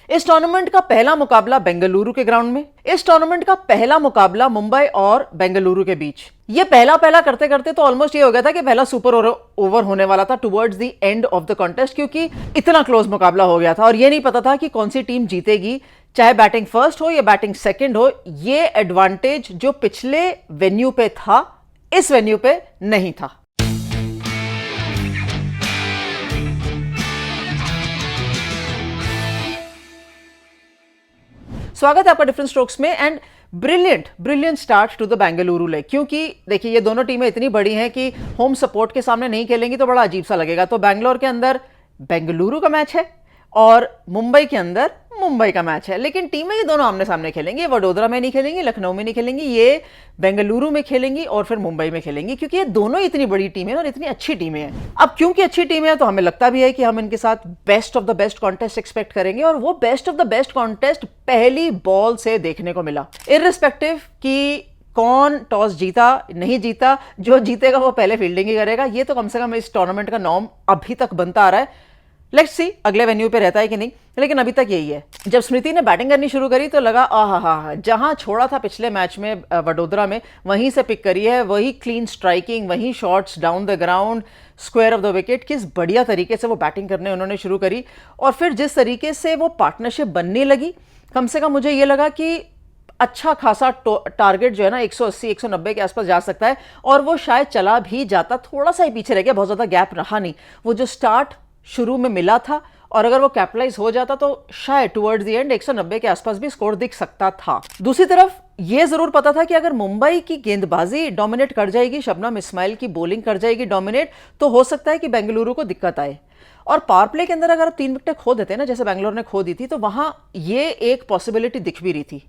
इस टूर्नामेंट का पहला मुकाबला बेंगलुरु के ग्राउंड में, इस टूर्नामेंट का पहला मुकाबला मुंबई और बेंगलुरु के बीच। ये पहला पहला करते करते तो ऑलमोस्ट ये हो गया था कि पहला सुपर ओवर होने वाला था towards the end of the contest, क्योंकि इतना क्लोज मुकाबला हो गया था और ये नहीं पता था कि कौन सी टीम जीतेगी, चाहे बैटिंग फर्स्ट हो या बैटिंग सेकंड हो। ये एडवांटेज जो पिछले वेन्यू पे था, इस वेन्यू पे नहीं था। स्वागत है आपका डिफरेंट स्ट्रोक्स में। And brilliant start to the Bengaluru leg, क्योंकि देखिए ये दोनों टीमें इतनी बड़ी हैं कि होम सपोर्ट के सामने नहीं खेलेंगी तो बड़ा अजीब सा लगेगा। तो बेंगलोर के अंदर बेंगलुरु का मैच है और मुंबई के अंदर मुंबई का मैच है, लेकिन टीमें ये दोनों आमने सामने खेलेंगी। वडोदरा में नहीं खेलेंगी, लखनऊ में नहीं खेलेंगी, ये बेंगलुरु में खेलेंगी और फिर मुंबई में खेलेंगी, क्योंकि ये दोनों इतनी बड़ी टीमें और इतनी अच्छी टीमें हैं। अब क्योंकि अच्छी टीमें हैं तो हमें लगता भी है कि हम इनके साथ best of the best contest expect करेंगे, और वो best of the best contest पहली बॉल से देखने को मिला। इर्रिस्पेक्टिव कि कौन टॉस जीता नहीं जीता, जो जीतेगा वो पहले फील्डिंग ही करेगा। ये तो कम से कम इस टूर्नामेंट का नॉर्म अभी तक बनता आ रहा है। लेट्स सी अगले वेन्यू पे रहता है कि नहीं, लेकिन अभी तक यही है। जब स्मृति ने बैटिंग करनी शुरू करी तो लगा आहा, जहां छोड़ा था पिछले मैच में वडोदरा में, वहीं से पिक करी है, वही क्लीन स्ट्राइकिंग, वही shots down the ground, square of the wicket. किस बढ़िया तरीके से वो बैटिंग करने उन्होंने शुरू करी, और फिर जिस तरीके से वो पार्टनरशिप बनने लगी, कम से कम मुझे ये लगा कि अच्छा खासा टारगेट जो है ना 180-190 के आसपास जा सकता है, और वो शायद चला भी जाता। थोड़ा सा ही पीछे रह गया, बहुत ज्यादा गैप रहा नहीं। वो जो स्टार्ट शुरू में मिला था, और अगर वो कैपिटलाइज हो जाता तो शायद टुवर्ड्स द एंड 190 के आसपास भी स्कोर दिख सकता था। दूसरी तरफ ये जरूर पता था कि अगर मुंबई की गेंदबाजी डोमिनेट कर जाएगी, शबनम इस्माइल की बॉलिंग कर जाएगी डोमिनेट, तो हो सकता है कि बेंगलुरु को दिक्कत आए। और पावर प्ले के अंदर अगर आप 3 विकेटें खो देते हैं ना, जैसे बेंगलोर ने खो दी थी, तो वहां ये एक पॉसिबिलिटी दिख भी रही थी।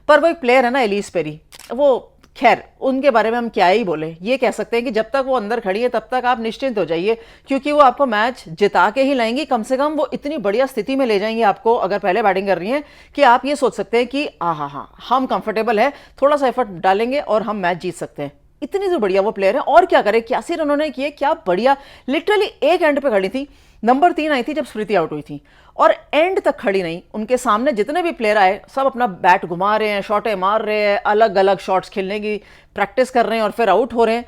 पर वो एक प्लेयर है ना एलिस पेरी, वो खैर उनके बारे में हम क्या ही बोले। ये कह सकते हैं कि जब तक वो अंदर खड़ी है तब तक आप निश्चिंत हो जाइए, क्योंकि वो आपको मैच जिता के ही लाएंगी। कम से कम वो इतनी बढ़िया स्थिति में ले जाएंगे आपको, अगर पहले बैटिंग कर रही हैं, कि आप ये सोच सकते हैं कि हाँ हम कंफर्टेबल है, थोड़ा सा एफर्ट डालेंगे और हम मैच जीत सकते हैं। इतनी तो बढ़िया वो प्लेयर है। और क्या करे, 81 रन उन्होंने किए, क्या बढ़िया। लिटरली एक एंड पे खड़ी थी, नंबर 3 आई थी जब स्मृति आउट हुई थी, और एंड तक खड़ी नहीं। उनके सामने जितने भी प्लेयर आए सब अपना बैट घुमा रहे हैं, शॉटें मार रहे हैं, अलग अलग शॉट्स खेलने की प्रैक्टिस कर रहे हैं और फिर आउट हो रहे हैं।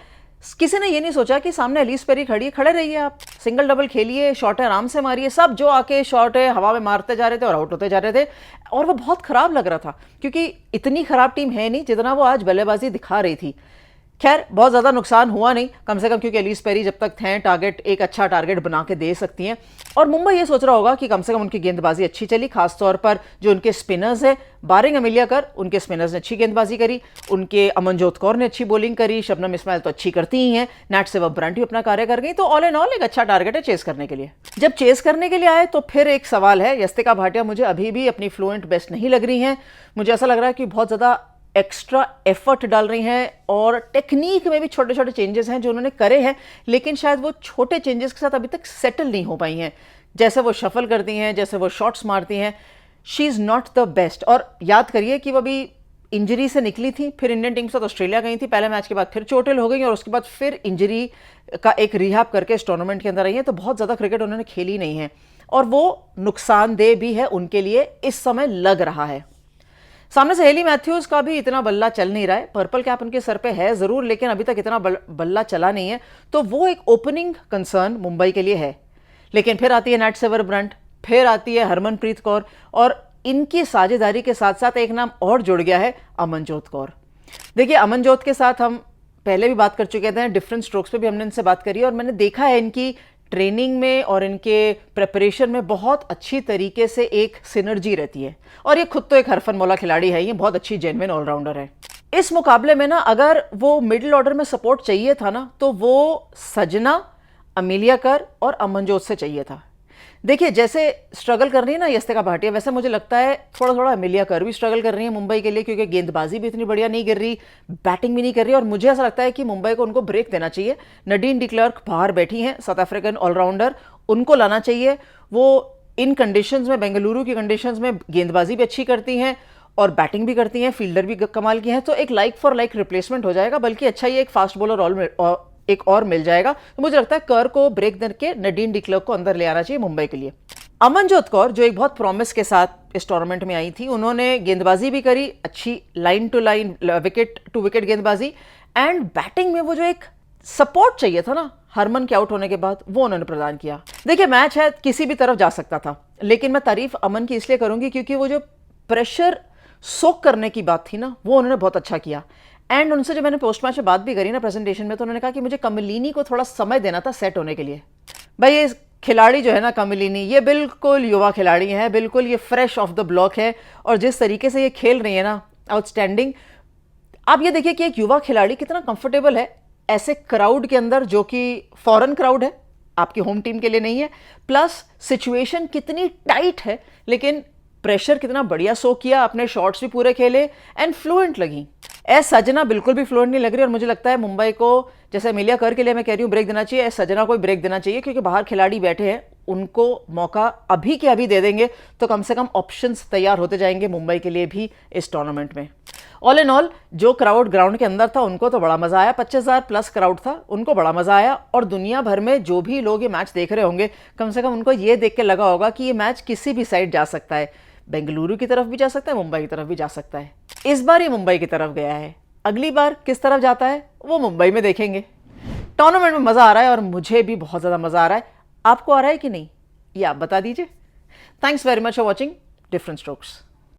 किसी ने ये नहीं सोचा कि सामने एलिस पेरी खड़ी है, खड़े रहिए आप, सिंगल डबल खेलिए, शॉटें आराम से मारिए। सब जो आके शॉटें हवा में मारते जा रहे थे और आउट होते जा रहे थे, और वो बहुत खराब लग रहा था, क्योंकि इतनी खराब टीम है नहीं जितना वो आज बल्लेबाजी दिखा रही थी। खैर बहुत ज़्यादा नुकसान हुआ नहीं, कम से कम, क्योंकि एलिस पेरी जब तक थे टारगेट, एक अच्छा टारगेट बना के दे सकती हैं। और मुंबई ये सोच रहा होगा कि कम से कम उनकी गेंदबाजी अच्छी चली, खासतौर पर जो उनके स्पिनर्स है, बारिंग अमिलिया कर, उनके स्पिनर्स ने अच्छी गेंदबाजी करी, उनके अमनजोत कौर ने अच्छी बॉलिंग करी, शबनम इस्माइल तो अच्छी करती ही हैं, नैट सेवक ब्रंट भी अपना कार्य कर गई। तो ऑल एंड ऑल एक अच्छा टारगेट है चेस करने के लिए। जब चेस करने के लिए आए तो फिर एक सवाल है, यस्तिका भाटिया मुझे अभी भी अपनी फ्लुएंट बेस्ट नहीं लग रही हैं। मुझे ऐसा लग रहा है कि बहुत ज़्यादा एक्स्ट्रा एफर्ट डाल रही हैं, और टेक्निक में भी छोटे छोटे चेंजेस हैं जो उन्होंने करे हैं, लेकिन शायद वो छोटे चेंजेस के साथ अभी तक सेटल नहीं हो पाई हैं। जैसे वो शफल करती हैं, जैसे वो शॉट्स मारती हैं, she is not the best. और याद करिए कि वो अभी इंजरी से निकली थी, फिर इंडियन टीम के साथ ऑस्ट्रेलिया गई थी, पहले मैच के बाद फिर चोटिल हो गई, और उसके बाद फिर इंजरी का एक रिहैब करके इस टूर्नामेंट के अंदर आई है। तो बहुत ज़्यादा क्रिकेट उन्होंने खेली नहीं है, और वो नुकसानदेह भी है उनके लिए इस समय लग रहा है। सामने से हेली मैथ्यूज का भी इतना बल्ला चल नहीं रहा है, पर्पल कैप उनके सर पे है जरूर, लेकिन अभी तक इतना बल्ला चला नहीं है, तो वो एक ओपनिंग कंसर्न मुंबई के लिए है। लेकिन फिर आती है नैट सेवक ब्रंट, फिर आती है हरमनप्रीत कौर, और इनकी साझेदारी के साथ साथ एक नाम और जुड़ गया है, अमनजोत कौर। देखिए अमनजोत के साथ हम पहले भी बात कर चुके थे, डिफरेंट स्ट्रोक्स पे भी हमने इनसे बात करी, और मैंने देखा है इनकी ट्रेनिंग में और इनके प्रेपरेशन में बहुत अच्छी तरीके से एक सिनर्जी रहती है, और ये खुद तो एक हरफन मौला खिलाड़ी है, ये बहुत अच्छी जेन्युइन ऑलराउंडर है। इस मुकाबले में ना अगर वो मिडिल ऑर्डर में सपोर्ट चाहिए था ना, तो वो सजना, अमिलिया कर और अमनजोत से चाहिए था। देखिए जैसे स्ट्रगल कर रही है ना यस्तिका भाटिया, वैसे मुझे लगता है थोड़ा थोड़ा अमिलिया कर भी स्ट्रगल कर रही है मुंबई के लिए, क्योंकि गेंदबाजी भी इतनी बढ़िया नहीं कर रही, बैटिंग भी नहीं कर रही, और मुझे ऐसा लगता है कि मुंबई को उनको ब्रेक देना चाहिए। नडीन डिक्लर्क बाहर बैठी हैं, साउथ अफ्रीकन ऑलराउंडर, उनको लाना चाहिए। वो इन कंडीशंस में, बेंगलुरु की कंडीशंस में गेंदबाजी भी अच्छी करती हैं और बैटिंग भी करती हैं, फील्डर भी कमाल की हैं, तो एक लाइक फॉर लाइक रिप्लेसमेंट हो जाएगा। बल्कि अच्छा ही एक फास्ट बॉलर एक और मिल जाएगा। तो मुझे लगता है कर को ब्रेक करके नडीन डिक्लर्क को अंदर ले आना चाहिए मुंबई के लिए। अमनजोत कौर जो एक बहुत प्रॉमिस के साथ इस टूर्नामेंट में आई थी, उन्होंने गेंदबाजी भी करी, अच्छी line to line wicket to wicket गेंदबाजी, एंड बैटिंग में वो जो एक सपोर्ट चाहिए था ना हरमन के आउट होने के बाद, वो उन्होंने प्रदान किया। देखिए मैच है किसी भी तरफ जा सकता था, लेकिन मैं तारीफ अमन की इसलिए करूंगी क्योंकि वो जो प्रेशर सोक करने की बात थी ना, वो उन्होंने बहुत अच्छा किया। एंड उनसे जो मैंने पोस्ट मैच में बात भी करी ना प्रेजेंटेशन में, तो उन्होंने कहा कि मुझे कमलिनी को थोड़ा समय देना था सेट होने के लिए। भाई ये खिलाड़ी जो है ना कमलिनी, ये बिल्कुल युवा खिलाड़ी है, बिल्कुल ये फ्रेश ऑफ द ब्लॉक है, और जिस तरीके से ये खेल रही है ना, आउटस्टैंडिंग। आप ये देखिए कि एक युवा खिलाड़ी कितना कंफर्टेबल है ऐसे क्राउड के अंदर, जो कि फॉरेन क्राउड है, आपकी होम टीम के लिए नहीं है, प्लस सिचुएशन कितनी टाइट है, लेकिन प्रेशर कितना बढ़िया सो किया, अपने शॉट्स भी पूरे खेले एंड फ्लुएंट लगी। एस सजना बिल्कुल भी फ्लुएंट नहीं लग रही, और मुझे लगता है मुंबई को, जैसे अमेलिया कर के लिए मैं कह रही हूँ, ब्रेक देना चाहिए, एस सजना को भी ब्रेक देना चाहिए, क्योंकि बाहर खिलाड़ी बैठे हैं, उनको मौका अभी के अभी दे देंगे तो कम से कम ऑप्शंस तैयार होते जाएंगे मुंबई के लिए भी इस टूर्नामेंट में। ऑल इन ऑल जो क्राउड ग्राउंड के अंदर था उनको तो बड़ा मजा आया, 25,000 प्लस क्राउड था, उनको बड़ा मजा आया, और दुनिया भर में जो भी लोग ये मैच देख रहे होंगे, कम से कम उनको ये देख के लगा होगा कि ये मैच किसी भी साइड जा सकता है, बेंगलुरु की तरफ भी जा सकता है, मुंबई की तरफ भी जा सकता है। इस बार ये मुंबई की तरफ गया है, अगली बार किस तरफ जाता है वो मुंबई में देखेंगे। टूर्नामेंट में मजा आ रहा है, और मुझे भी बहुत ज्यादा मजा आ रहा है। आपको आ रहा है कि नहीं, ये आप बता दीजिए। Thanks very much for watching different strokes.